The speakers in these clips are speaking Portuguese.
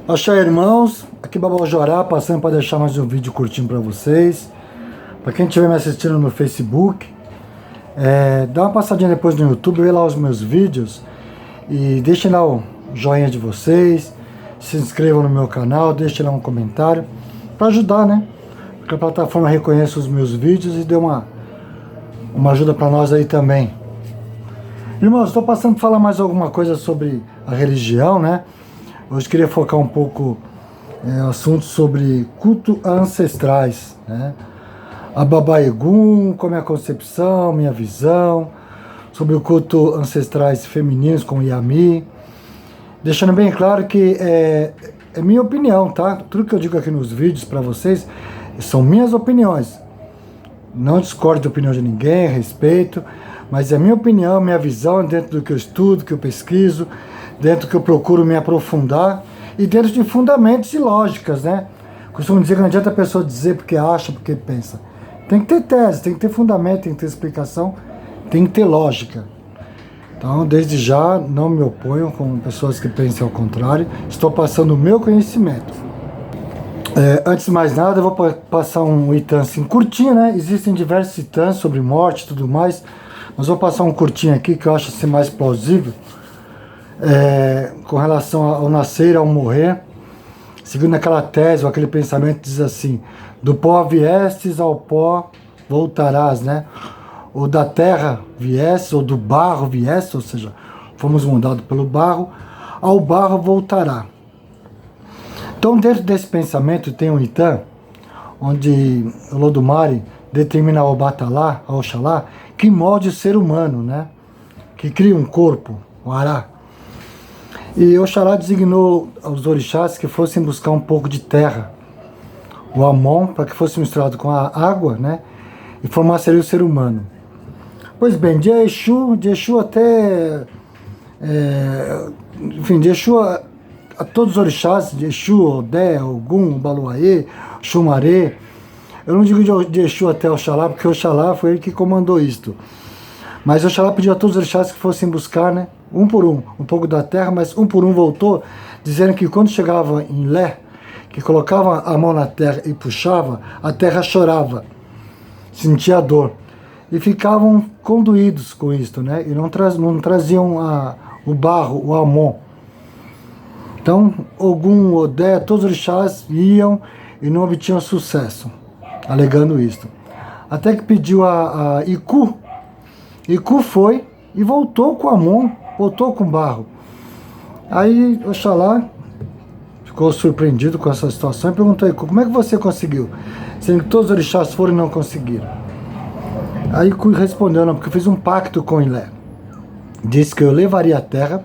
Axé, irmãos, aqui Babau Jorá, passando para deixar mais um vídeo curtinho para vocês. Para quem estiver me assistindo no Facebook, dá uma passadinha depois no YouTube, vê lá os meus vídeos e deixem lá o joinha de vocês, se inscrevam no meu canal, deixem lá um comentário para ajudar, né? Porque a plataforma reconhece os meus vídeos e deu uma ajuda para nós aí também. Irmãos, estou passando para falar mais alguma coisa sobre a religião, né? Hoje queria focar um pouco assuntos sobre culto a ancestrais, né? A Baba Egum, como é a concepção, minha visão, sobre o culto ancestrais femininos como Yami, deixando bem claro que é minha opinião, tá? Tudo que eu digo aqui nos vídeos para vocês são minhas opiniões. Não discordo da opinião de ninguém, respeito, mas é minha opinião, minha visão dentro do que eu estudo, que eu pesquiso, dentro do que eu procuro me aprofundar e dentro de fundamentos e lógicas, né? Costumo dizer que não adianta a pessoa dizer porque acha, porque pensa. Tem que ter tese, tem que ter fundamento, tem que ter explicação, tem que ter lógica. Então, desde já, não me oponho com pessoas que pensem ao contrário. Estou passando o meu conhecimento. Antes de mais nada, eu vou passar um Itan assim, curtinho, né? Existem diversos Itãs sobre morte e tudo mais, mas vou passar um curtinho aqui que eu acho assim, mais plausível, com relação ao nascer, ao morrer. Seguindo aquela tese ou aquele pensamento, diz assim: do pó viestes, ao pó voltarás, né? Ou da terra viestes, ou do barro viestes, ou seja, fomos moldados pelo barro, ao barro voltará. Então, dentro desse pensamento tem um Itan, onde o Lodumare determina ao Batalá, ao Oxalá, que molde o ser humano, né? Que cria um corpo, o Ará. E Oxalá designou aos orixás que fossem buscar um pouco de terra, o Amon, para que fosse misturado com a água, né? E formasse ali o ser humano. Pois bem, de Exu até... enfim, de Exu a todos os orixás, de Exu, Odé, Ogum, Baluaê, Xumaré. Eu não digo de Exu até Oxalá, porque Oxalá foi ele que comandou isto. Mas Oxalá pediu a todos os orixás que fossem buscar, né, um por um pouco da terra, mas um por um voltou, dizendo que quando chegava em Lé, que colocava a mão na terra e puxava, a terra chorava, sentia dor. E ficavam conduídos com isto, né, e não traziam o barro, o Amon. Então, Ogum, Odé, todos os orixás iam e não obtinham sucesso, alegando isto. Até que pediu a Iku. Iku foi e voltou com Amon, voltou com barro. Aí Oxalá ficou surpreendido com essa situação e perguntou a Iku: como é que você conseguiu? Sendo que todos os orixás foram e não conseguiram. Aí Iku respondeu: não, porque eu fiz um pacto com Ilé. Disse que eu levaria a terra,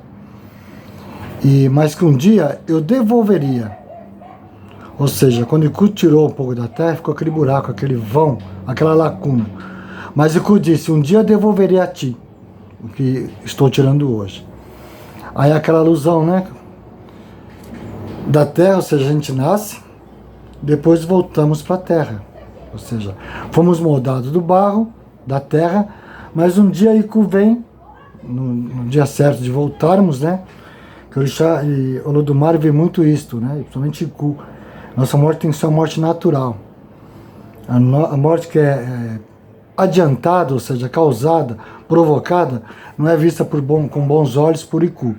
mas que um dia eu devolveria. Ou seja, quando Iku tirou um pouco da terra, ficou aquele buraco, aquele vão, aquela lacuna. Mas Iku disse: um dia eu devolveria a ti o que estou tirando hoje. Aí aquela alusão, né? Da terra, ou seja, a gente nasce, depois voltamos para a terra. Ou seja, fomos moldados do barro, da terra, mas um dia Iku vem, no dia certo de voltarmos, né? Que o Orixá e o Lodumare vê muito isto, né? Principalmente Iku. Nossa morte tem que ser uma morte natural. A morte que é adiantada, ou seja, causada, provocada, não é vista com bons olhos por Iku.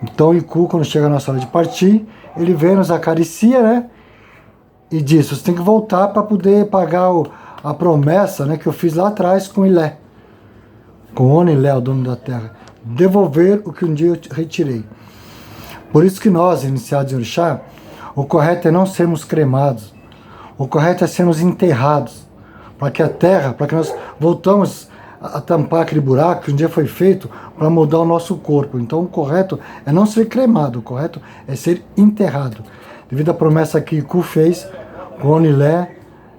Então Iku, quando chega a nossa hora de partir, ele vem, nos acaricia, né? E diz: você tem que voltar para poder pagar a promessa, né, que eu fiz lá atrás com Ilé. Com Onilé, o dono da terra. Devolver o que um dia eu retirei. Por isso que nós, iniciados em Orixá, o correto é não sermos cremados. O correto é sermos enterrados. Para que a terra, para que nós voltamos a tampar aquele buraco que um dia foi feito para mudar o nosso corpo. Então o correto é não ser cremado, o correto é ser enterrado. Devido à promessa que Iku fez com Onilé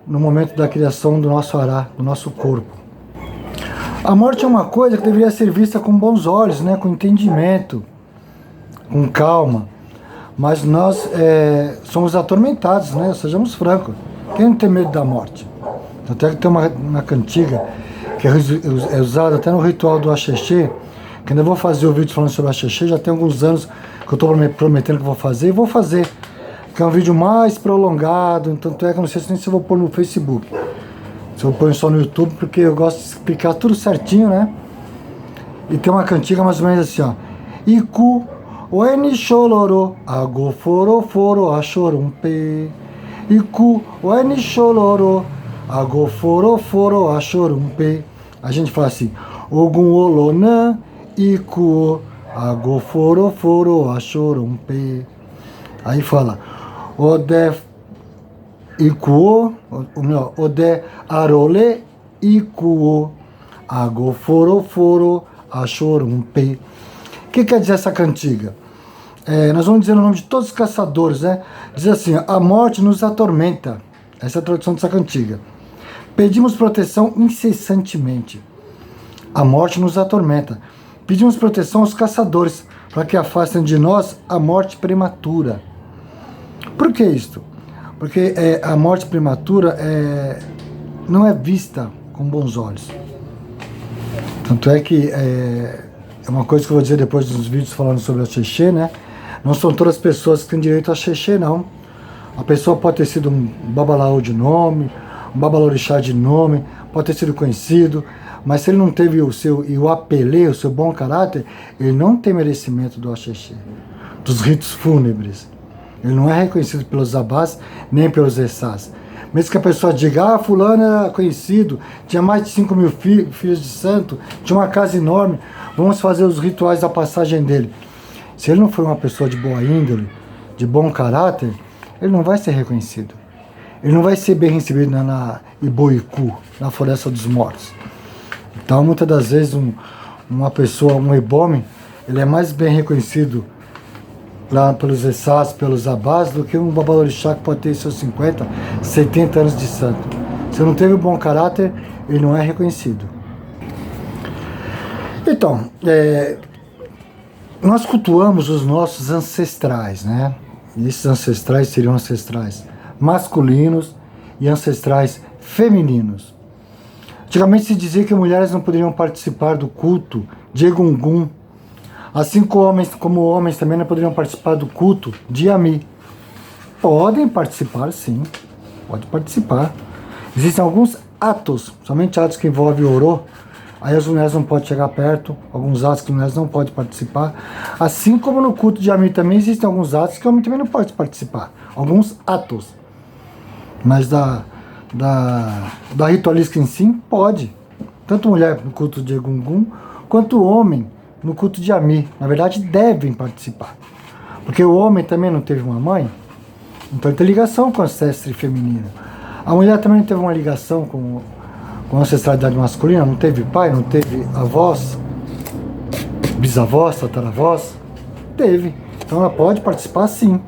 no momento da criação do nosso Ará, do nosso corpo. A morte é uma coisa que deveria ser vista com bons olhos, né, com entendimento, com calma. Mas nós somos atormentados, né? Sejamos francos. Quem não tem medo da morte? Até que tem uma cantiga que é usada até no ritual do Axexê, que ainda vou fazer o vídeo falando sobre Axexê, já tem alguns anos que que eu estou prometendo que eu vou fazer, e vou fazer. Que é um vídeo mais prolongado, tanto é que eu não sei nem se eu vou pôr no Facebook. Se eu ponho só no YouTube, porque eu gosto de explicar tudo certinho, né? E tem uma cantiga mais ou menos assim, ó. Iku, oeni chororô, ago foro foro achorumpe. Iku, oeni chororô, ago foro foro achorumpe. A gente fala assim, Ogun olonã, iku, ago foro foro achorumpe. Aí fala, ode ikuo, ode arole ikuo, ago foro foro achorumpe. O que quer dizer essa cantiga? Nós vamos dizer o nome de todos os caçadores, né? Diz assim, a morte nos atormenta. Essa é a tradução dessa cantiga. Pedimos proteção incessantemente. A morte nos atormenta. Pedimos proteção aos caçadores, para que afastem de nós a morte prematura. Por que isto? Porque a morte prematura não é vista com bons olhos. Tanto é que é uma coisa que eu vou dizer depois dos vídeos falando sobre a xexê, né? Não são todas as pessoas que têm direito a xexê, não. A pessoa pode ter sido um babalaô de nome, um babalorixá de nome, pode ter sido conhecido, mas se ele não teve o apelê, o seu bom caráter, ele não tem merecimento do axexê, dos ritos fúnebres. Ele não é reconhecido pelos abás, nem pelos essás. Mesmo que a pessoa diga, fulano era conhecido, tinha mais de 5 mil filhos de santo, tinha uma casa enorme, vamos fazer os rituais da passagem dele. Se ele não for uma pessoa de boa índole, de bom caráter, ele não vai ser reconhecido. Ele não vai ser bem recebido na Iboiku, na Floresta dos Mortos. Então, muitas das vezes, uma pessoa, um ebome, ele é mais bem reconhecido lá pelos essás, pelos abás, do que um babalorixá que pode ter seus 50, 70 anos de santo. Se não teve um bom caráter, ele não é reconhecido. Então, nós cultuamos os nossos ancestrais, né? E esses ancestrais seriam ancestrais masculinos e ancestrais femininos. Antigamente se dizia que mulheres não poderiam participar do culto de Egungun, assim como homens também não poderiam participar do culto de Yami. Podem participar, sim, pode participar. Existem alguns atos, somente atos que envolvem orô, aí as mulheres não podem chegar perto, alguns atos que as mulheres não podem participar. Assim como no culto de Yami também existem alguns atos que o homem também não pode participar. Alguns atos. Mas da ritualística em si, pode. Tanto mulher no culto de Egungun, quanto homem no culto de Yami. Na verdade, devem participar. Porque o homem também não teve uma mãe, então ele tem ligação com o ancestro feminino. A mulher também não teve uma ligação com a ancestralidade masculina, não teve pai, não teve avós, bisavós, tataravós. Teve. Então ela pode participar, sim.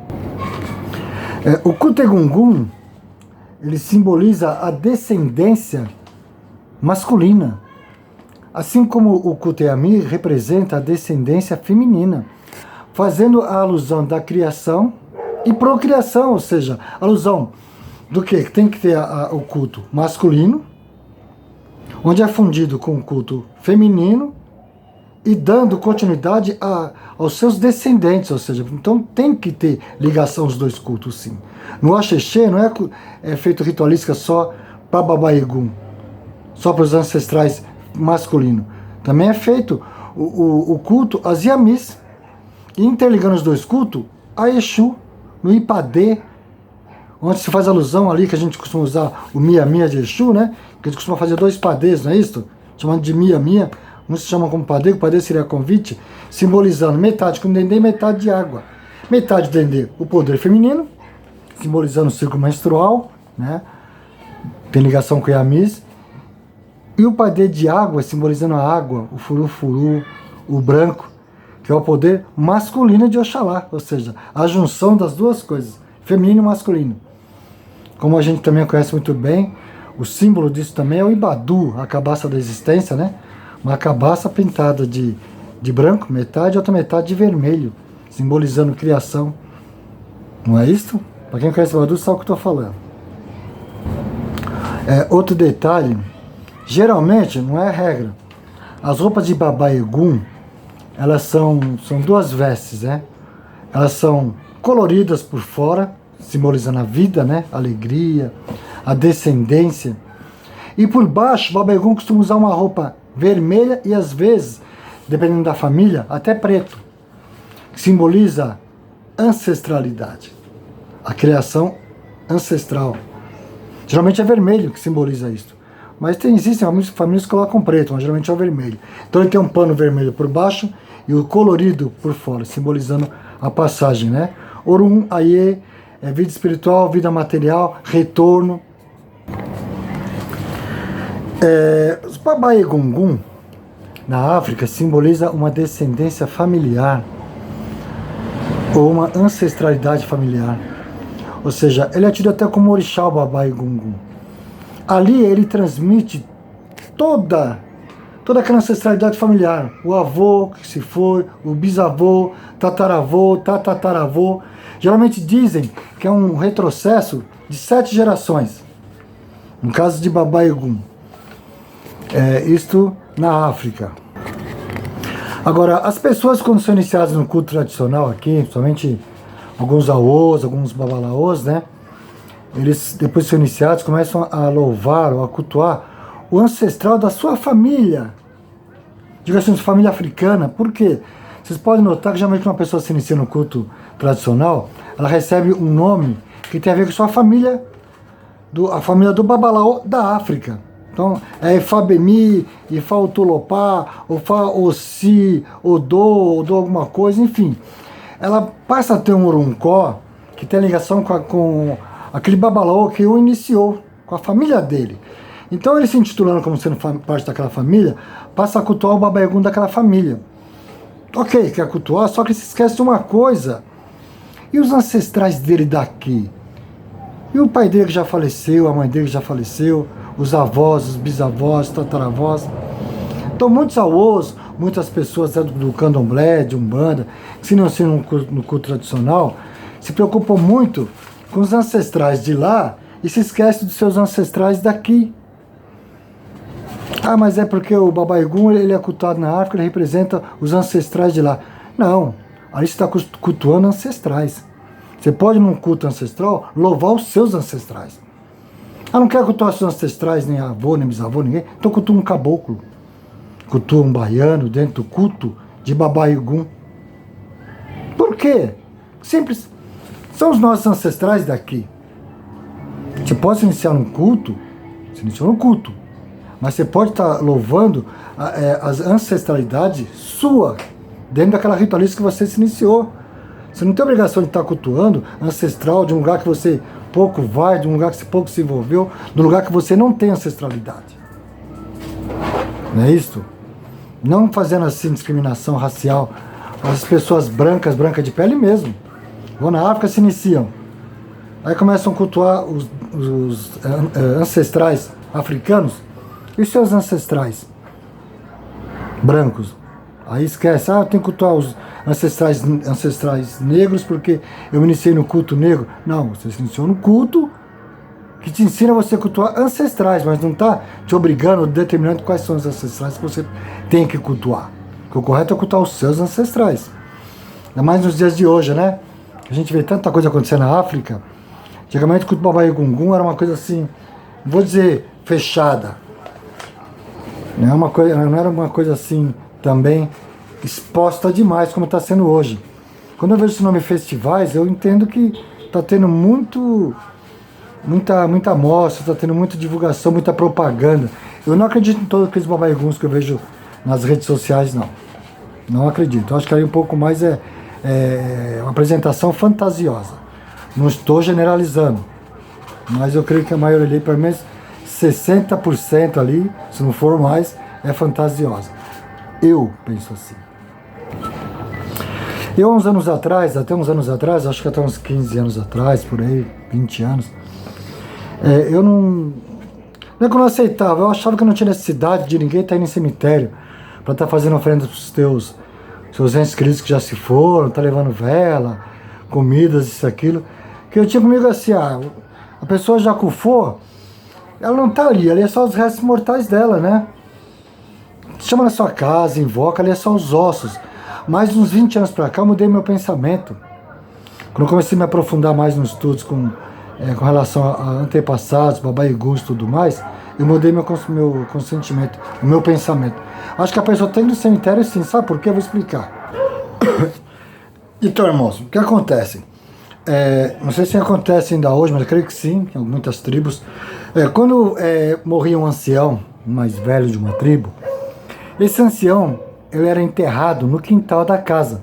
O culto Egungun, ele simboliza a descendência masculina, assim como o culto Yami representa a descendência feminina, fazendo a alusão da criação e procriação, ou seja, alusão do que tem que ter o culto masculino, onde é fundido com o culto feminino e dando continuidade aos seus descendentes, ou seja, então tem que ter ligação os dois cultos, sim. No axexê não é feito ritualística só para Baba Egun, só para os ancestrais masculinos. Também é feito o culto às Yamis, interligando os dois cultos a Exu, no Ipadê, onde se faz alusão ali, que a gente costuma usar o Mia de Exu, né? Que a gente costuma fazer 2 padês, não é isso? Chamando de Mia. Um se chama como padê, o padê seria convite, simbolizando metade com dendê e metade de água. Metade do dendê, o poder feminino, simbolizando o ciclo menstrual, né? Tem ligação com Yamis. E o padê de água, simbolizando a água, o furufuru, o branco, que é o poder masculino de Oxalá, ou seja, a junção das duas coisas, feminino e masculino. Como a gente também conhece muito bem, o símbolo disso também é o Ibadu, a cabaça da existência, né? Uma cabaça pintada de branco, metade, e outra metade de vermelho, simbolizando criação. Não é isso? Para quem conhece o Ibadu sabe o que eu estou falando. Outro detalhe, geralmente, não é regra, as roupas de Baba Egun, elas são 2 vestes, né? Elas são coloridas por fora, simbolizando a vida, né? A alegria, a descendência. E por baixo, o Baba Yaga costuma usar uma roupa vermelha e às vezes, dependendo da família, até preto, que simboliza ancestralidade, a criação ancestral. Geralmente é vermelho que simboliza isso. Mas existem famílias que colocam preto, mas geralmente é o vermelho. Então ele tem um pano vermelho por baixo e o colorido por fora, simbolizando a passagem, né? Orum, Aie, é vida espiritual, vida material, retorno. Os Baba Egungun, na África, simboliza uma descendência familiar ou uma ancestralidade familiar. Ou seja, ele é tido até como orixá, o Baba Egungun. Ali ele transmite toda aquela ancestralidade familiar. O avô que se foi, o bisavô, tataravô, tatataravô. Geralmente dizem que é um retrocesso de 7 gerações. No caso de Baba Yaga. Isto na África. Agora, as pessoas quando são iniciadas no culto tradicional aqui, somente alguns aôs, alguns babalaôs, né? Eles, depois de serem iniciados, começam a louvar ou a cultuar o ancestral da sua família. Diga assim, família africana. Por quê? Vocês podem notar que geralmente uma pessoa se inicia no culto tradicional, ela recebe um nome que tem a ver com sua família, a família do Babalaô da África. Então, é Ifabemi, Ifá Otolopá, Ofá Ossi, Odô alguma coisa, enfim. Ela passa a ter um Oruncó que tem ligação com aquele Babalaô que o iniciou, com a família dele. Então ele se intitulando como sendo parte daquela família, passa a cultuar o Baba Yaga daquela família. Ok, quer cultuar, só que se esquece de uma coisa. E os ancestrais dele daqui? E o pai dele que já faleceu, a mãe dele que já faleceu, os avós, os bisavós, tataravós. Então muitos aôs, muitas pessoas do candomblé, de umbanda, que se não ensinam no culto tradicional, se preocupam muito com os ancestrais de lá e se esquecem dos seus ancestrais daqui. Ah, mas é porque o Baba Yaga, ele é cultuado na África, ele representa os ancestrais de lá. Não, ali você está cultuando ancestrais. Você pode, num culto ancestral, louvar os seus ancestrais. Ah, não quer cultuar seus ancestrais, nem avô, nem bisavô, ninguém? Então cultua um caboclo. Cultua um baiano dentro do culto de Baba Yaga. Por quê? Simples. São os nossos ancestrais daqui. Você pode se iniciar num culto, se iniciou no culto, mas você pode estar louvando a ancestralidade sua, dentro daquela ritualística que você se iniciou. Você não tem obrigação de estar cultuando ancestral de um lugar que você pouco vai, de um lugar que você pouco se envolveu, de um lugar que você não tem ancestralidade. Não é isso? Não fazendo assim discriminação racial. As pessoas brancas de pele mesmo, vão na África, se iniciam. Aí começam a cultuar os ancestrais africanos e os seus ancestrais brancos. Aí esquece, eu tenho que cultuar os ancestrais negros porque eu me iniciei no culto negro. Não, você se iniciou no culto que te ensina você a cultuar ancestrais, mas não está te obrigando, determinando quais são os ancestrais que você tem que cultuar. Porque o correto é cultuar os seus ancestrais. Ainda mais nos dias de hoje, né? A gente vê tanta coisa acontecer na África. Antigamente o culto Baba Yaga era uma coisa assim, não vou dizer fechada. Não era uma coisa assim também exposta demais como está sendo hoje. Quando eu vejo esse nome festivais, eu entendo que está tendo muita amostra, está tendo muita divulgação, muita propaganda. Eu não acredito em todos aqueles Baba Yagas que eu vejo nas redes sociais, não. Não acredito. Eu acho que aí um pouco mais é uma apresentação fantasiosa. Não estou generalizando, mas eu creio que a maioria ali, pelo menos 60% ali, se não for mais, é fantasiosa. Eu penso assim. Eu, até uns anos atrás, acho que até uns 15 anos atrás, por aí, 20 anos, eu não é que eu não aceitava, eu achava que não tinha necessidade de ninguém estar indo em cemitério para estar fazendo oferenda para os seus entes queridos que já se foram, tá levando vela, comidas, isso, aquilo. Que eu tinha comigo assim, a pessoa já cufou, ela não tá ali é só os restos mortais dela, né? Chama na sua casa, invoca, ali é só os ossos. Mas uns 20 anos pra cá eu mudei meu pensamento. Quando eu comecei a me aprofundar mais nos estudos com relação a antepassados, babaigus e tudo mais, eu mudei meu consentimento, o meu pensamento. Acho que a pessoa tem no cemitério sim, sabe por quê? Eu vou explicar. Então, irmãos, o que acontece? Não sei se acontece ainda hoje, mas eu creio que sim, em muitas tribos. Quando morria um ancião, mais velho de uma tribo, esse ancião ele era enterrado no quintal da casa.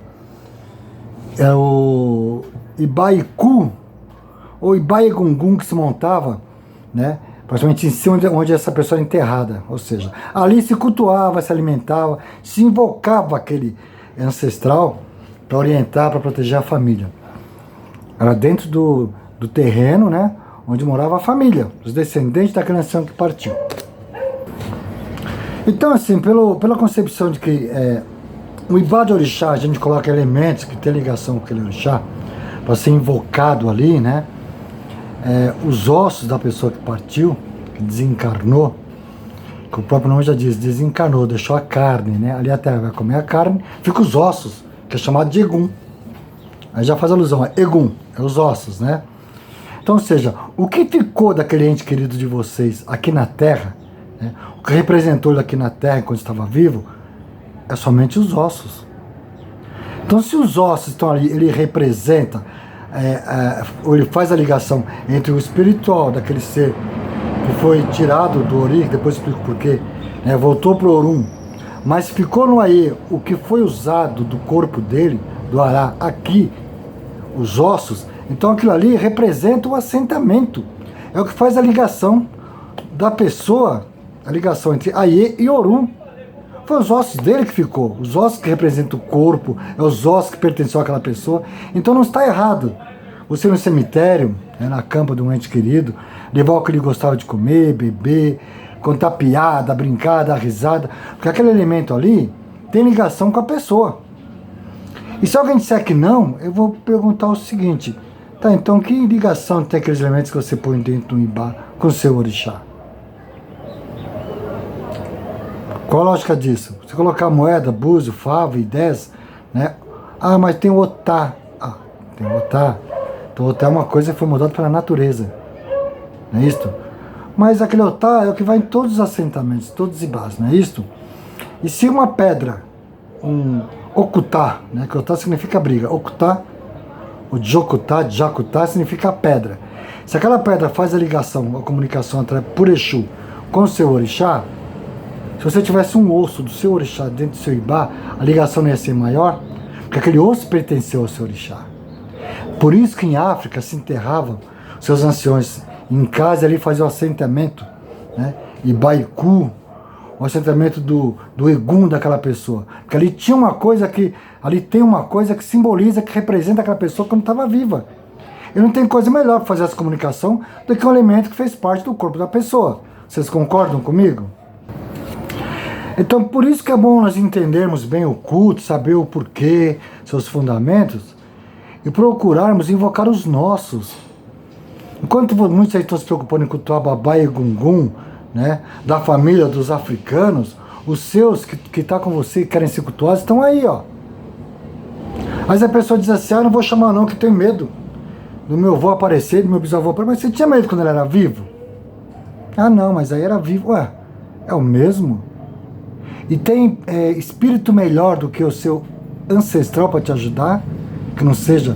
É o Ibaiku, ou Ibaigungun que se montava, né? Praticamente em cima onde essa pessoa era enterrada. Ou seja, ali se cultuava, se alimentava, se invocava aquele ancestral para orientar, para proteger a família. Era dentro do terreno, né? Onde morava a família, os descendentes daquele ancião que partiu. Então, assim, pela concepção de que o Ibá de Orixá, a gente coloca elementos que tem ligação com aquele Orixá, para ser invocado ali, né? Os ossos da pessoa que partiu, que desencarnou, que o próprio nome já diz, desencarnou, deixou a carne, né? Ali a terra vai comer a carne, fica os ossos, que é chamado de Egum. Aí já faz alusão a Egum, é os ossos, né? Então, ou seja, o que ficou daquele ente querido de vocês aqui na Terra, né? O que representou ele aqui na Terra enquanto estava vivo, é somente os ossos. Então, se os ossos estão ali, ele representa, ou ele faz a ligação entre o espiritual daquele ser que foi tirado do Ori, depois eu explico porquê, né, voltou para o Orum, mas ficou no Aie o que foi usado do corpo dele, do Ará, aqui, os ossos, então aquilo ali representa o assentamento. É o que faz a ligação da pessoa, a ligação entre Aie e Orum. Foi os ossos dele que ficou, os ossos que representam o corpo, é os ossos que pertenceu àquela pessoa. Então não está errado você ir no cemitério, na campa de um ente querido, levar o que ele gostava de comer, beber, contar piada, brincar, dar risada, porque aquele elemento ali tem ligação com a pessoa. E se alguém disser que não, eu vou perguntar o seguinte: tá, então que ligação tem aqueles elementos que você põe dentro do Ibá com o seu orixá? Qual a lógica disso? Você colocar moeda, búzio, fava e 10, né? Ah, mas tem o otá. Ah, tem o otá. Então o otá é uma coisa que foi mudada pela natureza. Não é isto? Mas aquele otá é o que vai em todos os assentamentos, todos os ibás, não é isto? E se uma pedra, um okutá, né? Que otá significa briga. Okutá, o jokutá, jakutá significa pedra. Se aquela pedra faz a ligação, a comunicação por Exu com o seu orixá, se você tivesse um osso do seu orixá dentro do seu ibá, a ligação não ia ser maior, porque aquele osso pertenceu ao seu orixá. Por isso que em África se enterravam seus anciões em casa, e ali faziam o assentamento, né? Ibaiku, o assentamento do Egum daquela pessoa. Porque ali tinha uma coisa que, ali tem uma coisa que simboliza, que representa aquela pessoa quando estava viva. E não tem coisa melhor para fazer essa comunicação do que um elemento que fez parte do corpo da pessoa. Vocês concordam comigo? Então, por isso que é bom nós entendermos bem o culto, saber o porquê, seus fundamentos, e procurarmos invocar os nossos. Enquanto muitos aí estão se preocupando em cultuar Babá e Gungun, né, da família dos africanos, os seus que estão com você e querem ser cultuados estão aí, ó. Mas a pessoa diz assim: ah, não vou chamar não, que tenho medo do meu avô aparecer, do meu bisavô aparecer. Mas você tinha medo quando ele era vivo? Ah, não, mas aí era vivo. Ué, é o mesmo? E tem espírito melhor do que o seu ancestral para te ajudar? Que não seja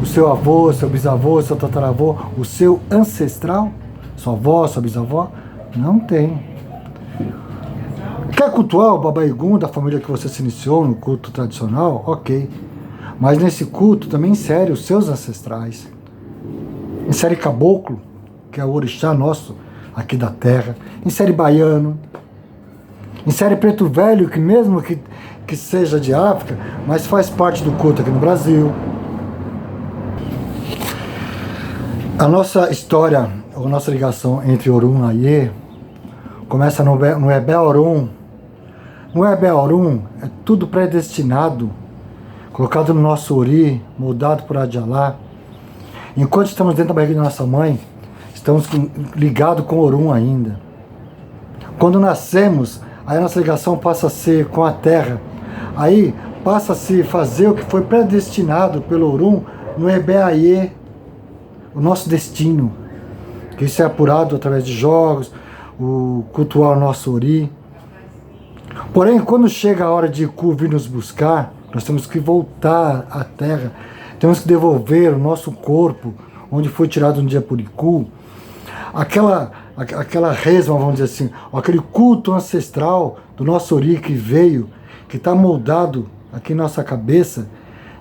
o seu avô, seu bisavô, seu tataravô, o seu ancestral? Sua avó, sua bisavó? Não tem. Quer cultuar o Babá Egum da família que você se iniciou no culto tradicional? Ok. Mas nesse culto também insere os seus ancestrais. Insere caboclo, que é o orixá nosso aqui da terra. Insere baiano. Insere preto velho, que mesmo que seja de África, mas faz parte do culto aqui no Brasil. A nossa história, a nossa ligação entre Orum e Aie, começa no Ebé Orum. No Ebé Orum é tudo predestinado, colocado no nosso Ori, moldado por Adjalá. Enquanto estamos dentro da barriga da nossa mãe, estamos ligados com Orum ainda. Quando nascemos, aí a nossa ligação passa a ser com a terra. Aí passa a se fazer o que foi predestinado pelo Orum no Ebeaê, o nosso destino, que isso é apurado através de jogos, o cultuar o nosso Ori. Porém, quando chega a hora de Iku vir nos buscar, nós temos que voltar à Terra, temos que devolver o nosso corpo, onde foi tirado um dia por Iku, aquela resma, vamos dizer assim, aquele culto ancestral do nosso Ori que veio, que está moldado aqui em nossa cabeça,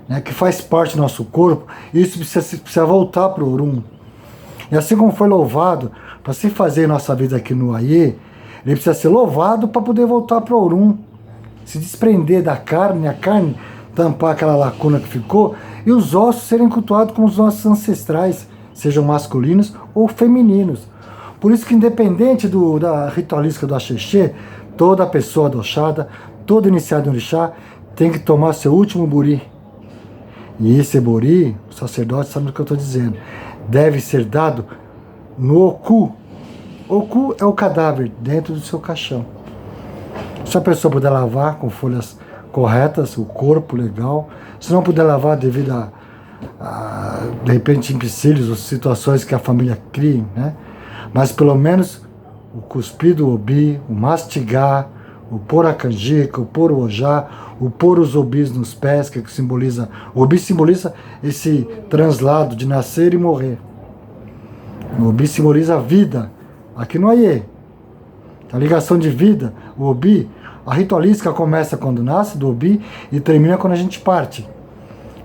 né, que faz parte do nosso corpo, isso precisa voltar para o Orum. E assim como foi louvado para se fazer nossa vida aqui no Aie, ele precisa ser louvado para poder voltar para o Orum, se desprender da carne, a carne tampar aquela lacuna que ficou, e os ossos serem cultuados como os nossos ancestrais, sejam masculinos ou femininos. Por isso que independente da ritualística do Axexê, toda pessoa adoxada, todo iniciado em Orixá, tem que tomar seu último buri. E esse buri, o sacerdote sabe o que eu estou dizendo, deve ser dado no Oku. Oku é o cadáver dentro do seu caixão. Se a pessoa puder lavar com folhas corretas, o corpo legal, se não puder lavar devido a de repente empecilhos ou situações que a família cria, né? Mas pelo menos o cuspir do Obi, o mastigar, o pôr a canjica, o pôr o ojá, o pôr os obis nos pés, que simboliza, o obi simboliza esse translado de nascer e morrer. O obi simboliza a vida, aqui no Aie. A ligação de vida, o obi, a ritualística começa quando nasce do obi e termina quando a gente parte.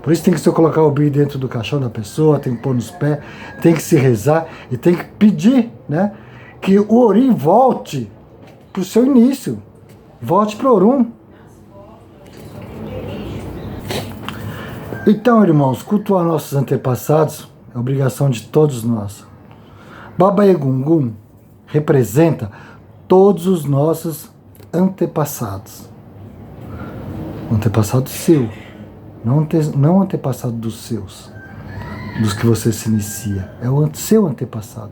Por isso tem que se colocar o obi dentro do caixão da pessoa, tem que pôr nos pés, tem que se rezar e tem que pedir, né, que o Ori volte para o seu início, volte para o Orum. Então, irmãos, cultuar nossos antepassados é obrigação de todos nós. Baba Egungun representa todos os nossos antepassados. O antepassado seu, não o antepassado dos seus, dos que você se inicia. É o seu antepassado.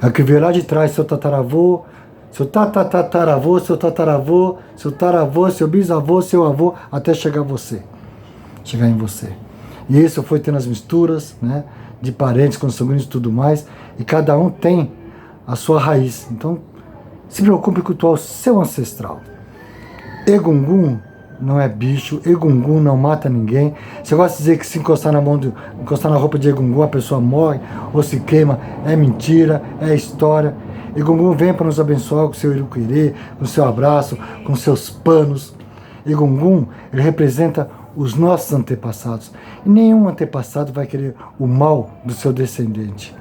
É o que veio lá de trás, seu tataravô, seu tatataravô, seu tataravô, seu taravô, seu bisavô, seu avô, até chegar em você. E isso foi tendo as misturas, né, de parentes, consanguíneos e tudo mais, e cada um tem a sua raiz. Então, se preocupe em cultuar o seu ancestral. Egungun não é bicho, Egungun não mata ninguém. Você gosta de dizer que se encostar encostar na roupa de Egungun a pessoa morre ou se queima, é mentira, é história. Egungun vem para nos abençoar com o seu iruquirê, com o seu abraço, com seus panos. Egungun, ele representa os nossos antepassados. E nenhum antepassado vai querer o mal do seu descendente.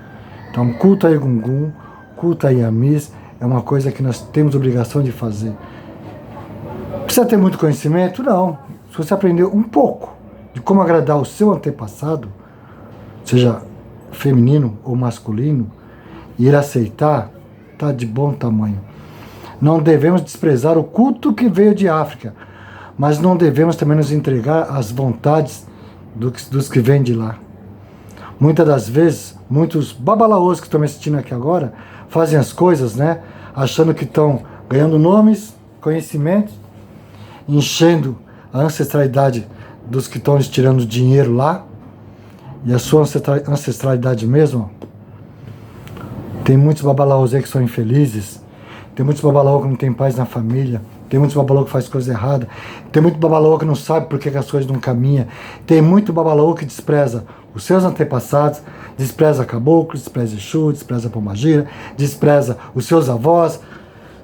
Então, culto a Egungun, culto a Iamis, é uma coisa que nós temos obrigação de fazer. Precisa ter muito conhecimento? Não. Se você aprender um pouco de como agradar o seu antepassado, seja feminino ou masculino, e ele aceitar, está de bom tamanho. Não devemos desprezar o culto que veio de África, mas não devemos também nos entregar às vontades dos que vêm de lá. Muitas das vezes, muitos babalaôs que estão me assistindo aqui agora, fazem as coisas, né, achando que estão ganhando nomes, conhecimentos, enchendo a ancestralidade dos que estão lhes tirando dinheiro lá, e a sua ancestralidade mesmo. Tem muitos babalaôs aí que são infelizes, tem muitos babalaô que não tem paz na família, tem muitos babalaô que faz coisa errada, tem muito babalaô que não sabe por que as coisas não caminham, tem muito babalaô que despreza os seus antepassados, despreza caboclo, despreza Exu, despreza Pombagira, despreza os seus avós,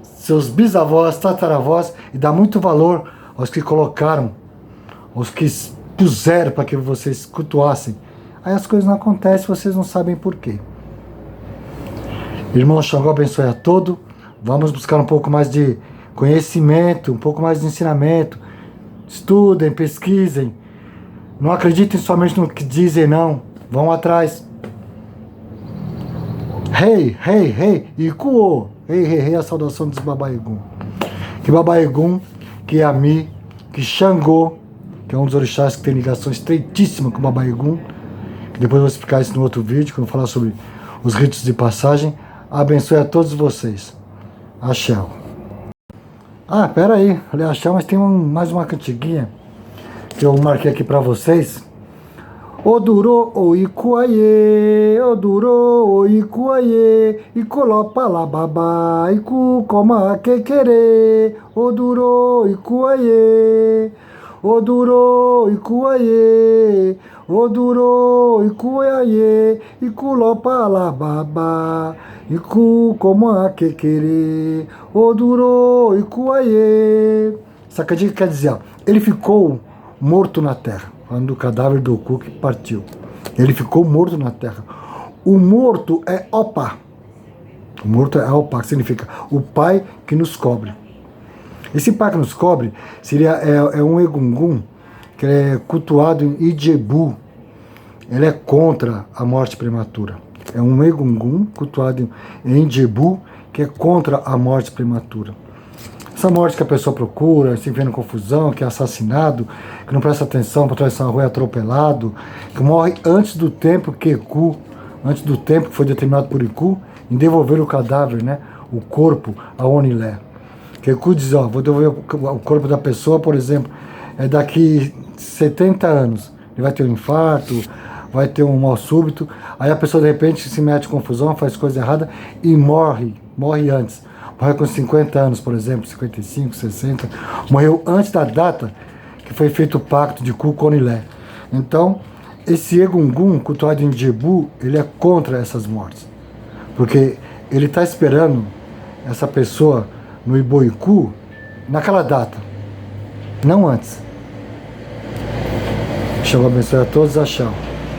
seus bisavós, tataravós, e dá muito valor aos que colocaram, aos que puseram para que vocês cultuassem. Aí as coisas não acontecem, vocês não sabem por quê. Irmão Xangô abençoe a todos. Vamos buscar um pouco mais de conhecimento, um pouco mais de ensinamento. Estudem, pesquisem. Não acreditem somente no que dizem, não. Vão atrás. Rei, rei, rei, Ikuô. Rei, rei, rei, a saudação dos Baba Egun. Que Baba Egun, que Ami, que Xangô, que é um dos orixás que tem ligação estreitíssima com o Baba Egun, que depois eu vou explicar isso no outro vídeo, quando eu falar sobre os ritos de passagem. Abençoe a todos vocês. Axé. Ah, pera aí, falei axé, mas tem mais uma cantiguinha que eu marquei aqui para vocês. Oduro oikuaye, oduro oikuaye, ikolopa la baba, iku koma kekere, oduro oikuaye, oduro oikuaye, oduro oikuaye, ikulopa la baba, iku koma kekere, oduro oikuaye. Sacadinha quer dizer, ele ficou morto na terra, falando do cadáver do Oku que partiu. Ele ficou morto na terra. O morto é Opa. O morto é Opa, que significa o pai que nos cobre. Esse pai que nos cobre seria um Egungun que é cultuado em Ijebu. Ele é contra a morte prematura. É um Egungun cultuado em Ijebu que é contra a morte prematura. Essa morte que a pessoa procura, se vê em confusão, que é assassinado, que não presta atenção para atravessar a rua, é atropelado, que morre antes do tempo que Iku, antes do tempo que foi determinado por Iku, em devolver o cadáver, né, o corpo a Onilé. Que Iku diz, ó, vou devolver o corpo da pessoa, por exemplo, daqui 70 anos. Ele vai ter um infarto, vai ter um mal súbito, aí a pessoa de repente se mete em confusão, faz coisa errada e morre antes. Morreu com 50 anos, por exemplo, 55, 60. Morreu antes da data que foi feito o pacto de Ku com Onilé. Então, esse Egungun, cultuado em Jebu, ele é contra essas mortes. Porque ele está esperando essa pessoa no Iboiku naquela data, não antes. Deixa eu abençoar a todos, axé.